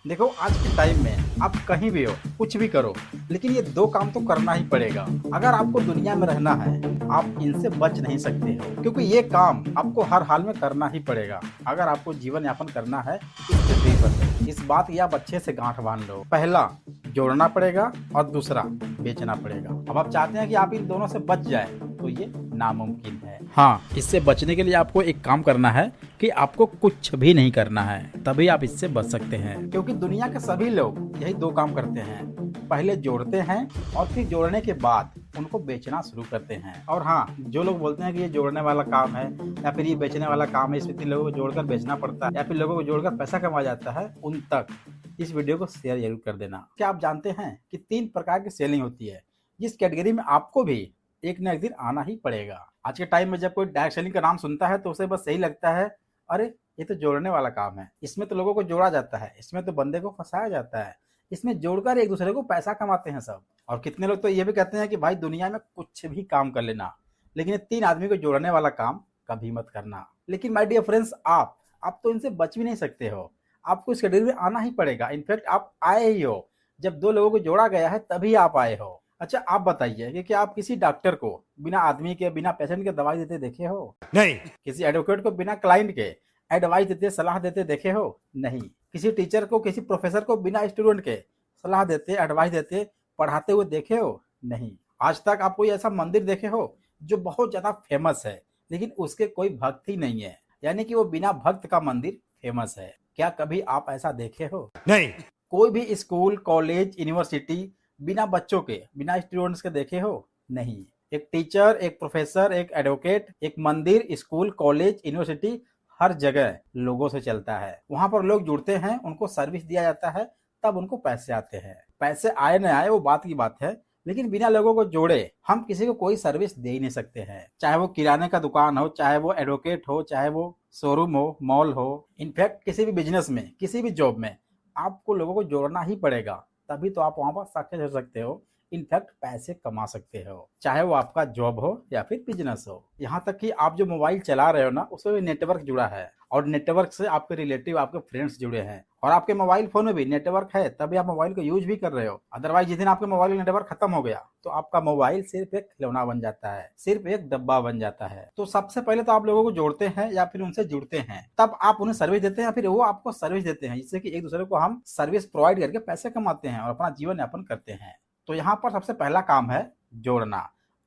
देखो आज के टाइम में आप कहीं भी हो, कुछ भी करो, लेकिन ये 2 काम तो करना ही पड़ेगा। अगर आपको दुनिया में रहना है, आप इनसे बच नहीं सकते हो क्योंकि ये काम आपको हर हाल में करना ही पड़ेगा। अगर आपको जीवन यापन करना है इस पृथ्वी पर तो इस बात की आप अच्छे से गाँठ बाँध लो। पहला जोड़ना पड़ेगा और दूसरा बेचना पड़ेगा। अब आप चाहते हैं कि आप इन दोनों से बच जाएँ, तो ये नामुमकिन है। हाँ, इससे बचने के लिए आपको एक काम करना है कि आपको कुछ भी नहीं करना है, तभी आप इससे बच सकते हैं। क्योंकि दुनिया के सभी लोग यही 2 काम करते हैं, पहले जोड़ते हैं और फिर जोड़ने के बाद उनको बेचना शुरू करते हैं। और हाँ, जो लोग बोलते हैं कि ये जोड़ने वाला काम है या फिर ये बेचने वाला काम है, इसमें 3 लोगों को जोड़कर बेचना पड़ता है या फिर लोगों को जोड़कर पैसा कमाया जाता है, उन तक इस वीडियो को शेयर जरूर कर देना। क्या आप जानते हैं कि 3 प्रकार की सेलिंग होती है, जिस कैटेगरी में आपको भी एक ना एक दिन आना ही पड़ेगा। आज के टाइम में जब कोई डायरेक्ट सेलिंग का नाम सुनता है तो उसे बस यही लगता है, अरे ये तो जोड़ने वाला काम है, इसमें तो लोगों को जोड़ा जाता है, इसमें तो बंदे को फंसाया जाता है, इसमें जोड़कर एक दूसरे को पैसा कमाते हैं सब। और कितने लोग तो ये भी कहते हैं कि भाई दुनिया में कुछ भी काम कर लेना, लेकिन ये 3 आदमी को जोड़ने वाला काम कभी मत करना। लेकिन माय डियर फ्रेंड्स, आप तो इनसे बच भी नहीं सकते हो, आपको इस कैटेगरी में आना ही पड़ेगा। इनफैक्ट आप आए ही हो, जब 2 लोगों को जोड़ा गया है तभी आप आए हो। अच्छा आप बताइए कि क्या आप किसी डॉक्टर को बिना आदमी के, बिना पेशेंट के दवाई देते देखे हो? नहीं। किसी एडवोकेट को बिना क्लाइंट के एडवाइस देते, सलाह देते देखे हो? नहीं। किसी टीचर को, किसी प्रोफेसर को बिना स्टूडेंट के सलाह देते, एडवाइस देते, पढ़ाते हुए देखे हो? नहीं। आज तक आप कोई ऐसा मंदिर देखे हो जो बहुत ज्यादा फेमस है लेकिन उसके कोई भक्त ही नहीं है, यानी कि वो बिना भक्त का मंदिर फेमस है? क्या कभी आप ऐसा देखे हो? नहीं। कोई भी स्कूल, कॉलेज, यूनिवर्सिटी बिना बच्चों के, बिना स्टूडेंट्स के देखे हो? नहीं। एक टीचर, एक प्रोफेसर, एक एडवोकेट, एक मंदिर, स्कूल, कॉलेज, यूनिवर्सिटी हर जगह लोगों से चलता है। वहां पर लोग जुड़ते हैं, उनको सर्विस दिया जाता है, तब उनको पैसे आते हैं। पैसे आए न आए वो बात की बात है, लेकिन बिना लोगों को जोड़े हम किसी को कोई सर्विस दे ही नहीं सकते हैं। चाहे वो किराने का दुकान हो, चाहे वो एडवोकेट हो, चाहे वो शोरूम हो, मॉल हो, इनफैक्ट किसी भी बिजनेस में, किसी भी जॉब में आपको लोगों को जोड़ना ही पड़ेगा, तभी तो आप वहां पर सक्सेस हो सकते हो, इनफैक्ट पैसे कमा सकते हो, चाहे वो आपका जॉब हो या फिर बिजनेस हो। यहाँ तक कि आप जो मोबाइल चला रहे हो ना, उसमें भी नेटवर्क जुड़ा है और नेटवर्क से आपके रिलेटिव, आपके फ्रेंड्स जुड़े हैं, और आपके मोबाइल फोन में भी नेटवर्क है तभी आप मोबाइल को यूज भी कर रहे हो। अदरवाइज जिस दिन आपके मोबाइल का नेटवर्क खत्म हो गया तो आपका मोबाइल सिर्फ एक खिलौना बन जाता है, सिर्फ एक डब्बा बन जाता है। तो सबसे पहले तो आप लोगों को जोड़ते हैं या फिर उनसे जुड़ते हैं, तब आप उन्हें सर्विस देते हैं या फिर वो आपको सर्विस देते हैं, जिससे कि एक दूसरे को हम सर्विस प्रोवाइड करके पैसे कमाते हैं और अपना जीवन यापन करते हैं। तो यहाँ पर सबसे पहला काम है जोड़ना।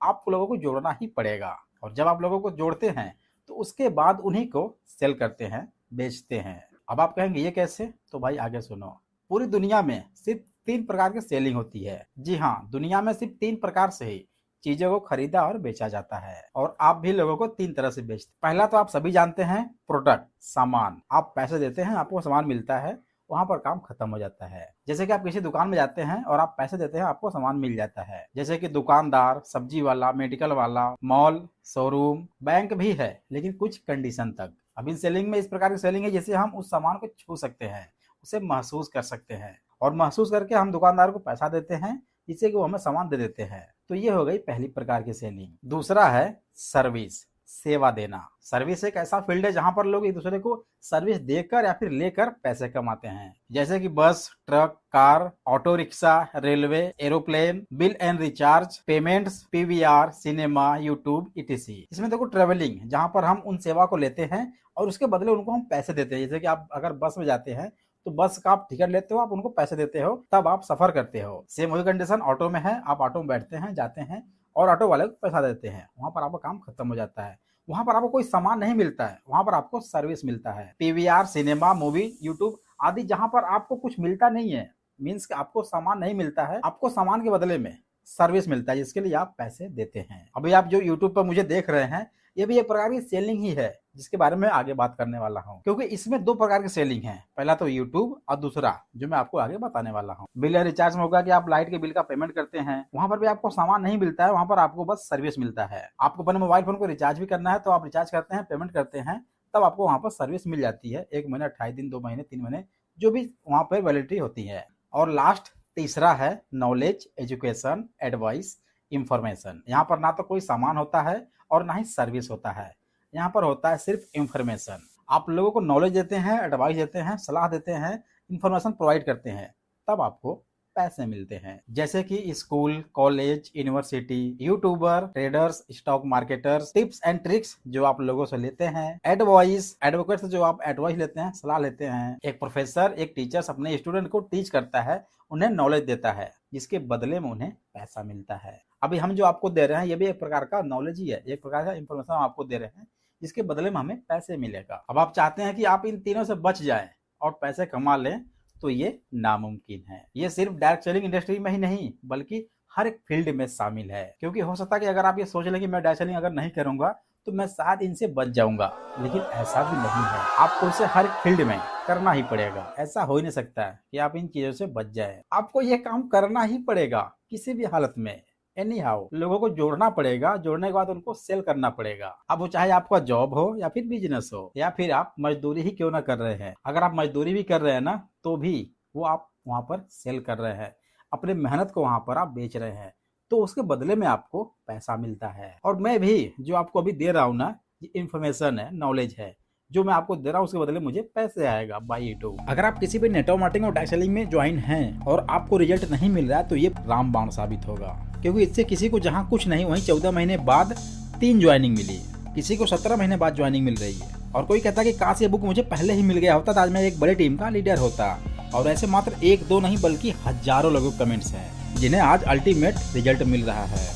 आप लोगों को जोड़ना ही पड़ेगा, और जब आप लोगों को जोड़ते हैं तो उसके बाद उन्हीं को सेल करते हैं, बेचते हैं। अब आप कहेंगे ये कैसे? तो भाई आगे सुनो। पूरी दुनिया में सिर्फ 3 प्रकार की सेलिंग होती है। जी हाँ, दुनिया में सिर्फ 3 प्रकार से ही चीजों को खरीदा और बेचा जाता है, और आप भी लोगों को 3 तरह से बेचते। पहला तो आप सभी जानते हैं, प्रोडक्ट, सामान। आप पैसे देते हैं, आपको सामान मिलता है, वहां पर काम खत्म हो जाता है। जैसे कि आप किसी दुकान में जाते हैं और आप पैसे देते हैं, आपको सामान मिल जाता है। जैसे कि दुकानदार, सब्जी वाला, मेडिकल वाला, मॉल, शोरूम, बैंक भी है, लेकिन कुछ कंडीशन तक। अब इन सेलिंग में इस प्रकार की सेलिंग है जैसे हम उस सामान को छू सकते हैं, उसे महसूस कर सकते हैं, और महसूस करके हम दुकानदार को पैसा देते हैं, जिससे कि वो हमें सामान दे देते हैं। तो ये हो गई पहली प्रकार की सेलिंग। दूसरा है सर्विस, सेवा देना। सर्विस एक ऐसा फील्ड है जहां पर लोग एक दूसरे को सर्विस देकर या फिर लेकर पैसे कमाते हैं। जैसे कि बस, truck, car, auto rickshaw, railway, aeroplane, bill and recharge, payments, PVR, cinema, YouTube, etc. इसमें देखो ट्रेवलिंग, जहां पर हम उन सेवा को लेते हैं और उसके बदले उनको हम पैसे देते हैं। जैसे कि आप अगर बस में जाते हैं तो बस का आप टिकट लेते हो, आप उनको पैसे देते हो, तब आप सफर करते हो। सेम वही कंडीशन ऑटो में है। आप ऑटो में बैठते हैं, जाते हैं और ऑटो वाले को पैसा देते हैं, वहां पर आपका काम खत्म हो जाता है। वहां पर आपको कोई सामान नहीं मिलता है, वहां पर आपको सर्विस मिलता है। पीवीआर, सिनेमा, मूवी, यूट्यूब आदि जहां पर आपको कुछ मिलता नहीं है, मीन्स कि आपको सामान नहीं मिलता है, आपको सामान के बदले में सर्विस मिलता है, जिसके लिए आप पैसे देते हैं। अभी आप जो यूट्यूब पर मुझे देख रहे हैं, ये भी एक प्रकार की सेलिंग ही है, जिसके बारे में आगे बात करने वाला हूँ, क्योंकि इसमें 2 प्रकार की सेलिंग है। पहला तो यूट्यूब और दूसरा जो मैं आपको आगे बताने वाला हूँ। बिल या रिचार्ज में होगा कि आप लाइट के बिल का पेमेंट करते हैं, वहां पर भी आपको सामान नहीं मिलता है, वहां पर आपको बस सर्विस मिलता है। आपको अपने मोबाइल फोन को रिचार्ज भी करना है तो आप रिचार्ज करते हैं, पेमेंट करते हैं, तब आपको वहां पर सर्विस मिल जाती है। 1 महीना, 28 दिन, 2 महीने, 3 महीने, जो भी वहां पर वैलिडिटी होती है। और लास्ट तीसरा है नॉलेज, एजुकेशन, एडवाइस, इंफॉर्मेशन। यहाँ पर ना तो कोई सामान होता है और ना ही सर्विस होता है, यहाँ पर होता है सिर्फ इंफॉर्मेशन। आप लोगों को नॉलेज देते हैं, एडवाइस देते हैं, सलाह देते हैं, इंफॉर्मेशन प्रोवाइड करते हैं, तब आपको पैसे मिलते हैं। जैसे कि school, college, university, YouTuber, traders, stock marketers, tips and tricks जो आप लोगों से लेते हैं, एडवोकेट से जो आप एडवाइस लेते हैं, सलाह लेते हैं। एक प्रोफेसर, एक टीचर अपने स्टूडेंट को टीच करता है, उन्हें नॉलेज देता है, जिसके बदले में उन्हें पैसा मिलता है। अभी हम जो आपको दे रहे हैं ये भी एक प्रकार का नॉलेज ही है, एक प्रकार का इंफॉर्मेशन हम आपको दे रहे हैं, जिसके बदले में हमें पैसे मिलेगा। अब आप चाहते हैं कि आप इन तीनों से बच जाएं और पैसे कमा लें, तो ये नामुमकिन है। ये सिर्फ डायरेक्ट सेलिंग इंडस्ट्री में ही नहीं बल्कि हर एक फील्ड में शामिल है। क्योंकि हो सकता है कि अगर आप ये सोच लें कि मैं डायरेक्ट सेलिंग अगर नहीं करूंगा तो मैं शायद इनसे बच जाऊंगा, लेकिन ऐसा भी नहीं है। आपको इसे हर एक फील्ड में करना ही पड़ेगा। ऐसा हो ही नहीं सकता है कि आप इन चीजों से बच जाए। आपको यह काम करना ही पड़ेगा किसी भी हालत में। एनी हाउ लोगों को जोड़ना पड़ेगा, जोड़ने के बाद उनको सेल करना पड़ेगा। अब वो चाहे आपका जॉब हो या फिर बिजनेस हो या फिर आप मजदूरी ही क्यों ना कर रहे हैं। अगर आप मजदूरी भी कर रहे हैं ना, तो भी वो आप वहां पर सेल कर रहे हैं, अपने मेहनत को वहां पर आप बेच रहे हैं, तो उसके बदले में आपको पैसा मिलता है। और मैं भी जो आपको अभी दे रहा हूँ ना, ये इन्फॉर्मेशन है, नॉलेज है, जो मैं आपको दे रहा हूँ, उसके बदले मुझे पैसे आएगा बाय यूट्यूब। अगर आप किसी भी नेटवर्क मार्केटिंग और डायरेक्ट सेलिंग में ज्वाइन हैं और आपको रिजल्ट नहीं मिल रहा है, तो ये रामबाण साबित होगा। क्योंकि इससे किसी को जहाँ कुछ नहीं वहीं 14 महीने बाद 3 ज्वाइनिंग मिली, किसी को 17 महीने बाद ज्वाइनिंग मिल रही है। और कोई कहता है कि काश ये बुक मुझे पहले ही मिल गया होता तो आज मैं एक बड़े टीम का लीडर होता। और ऐसे मात्र 1-2 नहीं बल्कि हजारों लोगों के कमेंट्स हैं जिन्हें आज अल्टीमेट रिजल्ट मिल रहा है।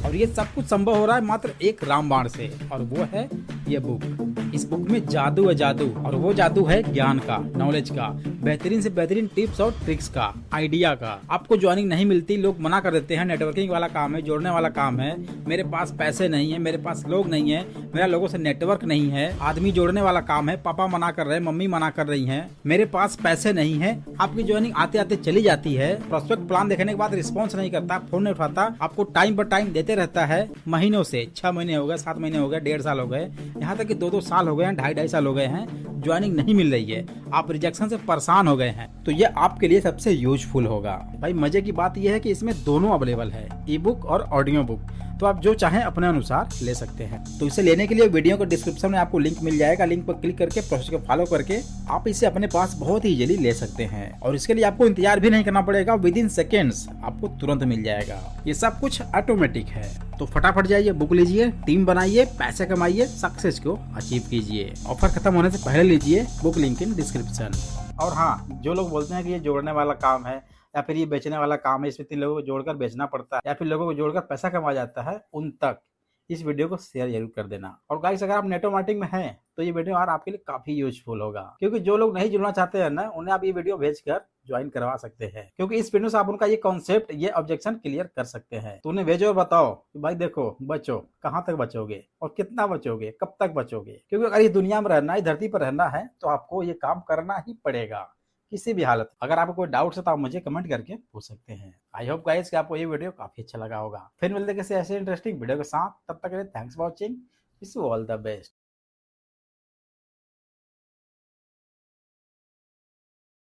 और ये सब कुछ संभव हो रहा है मात्र एक रामबाण से, और वो है ये बुक। इस बुक में जादू है, जादू, और वो जादू है ज्ञान का, नॉलेज का, बेहतरीन से बेहतरीन टिप्स और ट्रिक्स का, आइडिया का। आपको ज्वाइनिंग नहीं मिलती, लोग मना कर देते हैं, नेटवर्किंग वाला काम है, जोड़ने वाला काम है, मेरे पास पैसे नहीं है, मेरे पास लोग नहीं है, मेरा लोगों से नेटवर्क नहीं है, आदमी जोड़ने वाला काम है, पापा मना कर रहे हैं, मम्मी मना कर रही है, मेरे पास पैसे नहीं है। आपकी ज्वाइनिंग आते आते चली जाती है, प्रोस्पेक्ट प्लान देखने के बाद रिस्पॉन्स नहीं करता, फोन नहीं उठाता, आपको टाइम पर टाइम देते रहता है, महीनों से 6 महीने हो गए, 7 महीने हो गए, 1.5 साल हो गए, यहाँ तक कि 2-2 साल हो गए हैं, 2.5 साल हो गए हैं, ज्वाइनिंग नहीं मिल रही है, आप रिजेक्शन से परेशान हो गए हैं, तो ये आपके लिए सबसे यूजफुल होगा। भाई मजे की बात यह है कि इसमें दोनों अवेलेबल है, ई बुक और ऑडियो बुक, तो आप जो चाहें अपने अनुसार ले सकते हैं। तो इसे लेने के लिए वीडियो के डिस्क्रिप्शन में आपको लिंक मिल जाएगा, लिंक पर क्लिक करके प्रोसेस को फॉलो करके आप इसे अपने पास बहुत ही इजीली ले सकते हैं। और इसके लिए आपको इंतजार भी नहीं करना पड़ेगा, विद इन सेकेंड्स आपको तुरंत मिल जाएगा। ये सब कुछ ऑटोमेटिक है। तो फटाफट जाइए, बुक लीजिए, टीम बनाइए, पैसे कमाइए, सक्सेस को अचीव कीजिए। ऑफर खत्म होने से पहले लीजिए, बुक लिंक इन डिस्क्रिप्शन। और हाँ, जो लोग बोलते हैं कि ये जोड़ने वाला काम है या फिर ये बेचने वाला काम है, इसमें 3 लोगों को जोड़कर बेचना पड़ता है या फिर लोगों को जोड़कर पैसा कमाया जाता है, उन तक इस वीडियो को शेयर जरूर कर देना। और गाइस, अगर आप नेटवर्क मार्केटिंग में हैं तो ये वीडियो यार आपके लिए काफी यूजफुल होगा, क्योंकि जो लोग नहीं जुड़ना चाहते हैं ना, उन्हें आप ये वीडियो भेजकर ज्वाइन करवा सकते हैं। क्योंकि इस वीडियो से आप उनका ये कॉन्सेप्ट, ये ऑब्जेक्शन क्लियर कर सकते हैं। तो उन्हें भेजो और बताओ कि भाई देखो, बचो, कहाँ तक बचोगे और कितना बचोगे, कब तक बचोगे। क्योंकि अगर इस दुनिया में रहना है, धरती पर रहना है, तो आपको ये काम करना ही पड़ेगा किसी भी हालत। अगर आपको कोई डाउट है तो आप मुझे कमेंट करके पूछ सकते हैं। आई होप गाइस कि आपको ये वीडियो काफी अच्छा लगा होगा। फिर मिलते हैं किसी ऐसे इंटरेस्टिंग वीडियो के साथ, तब तक के लिए thanks for watching, wish you all the best.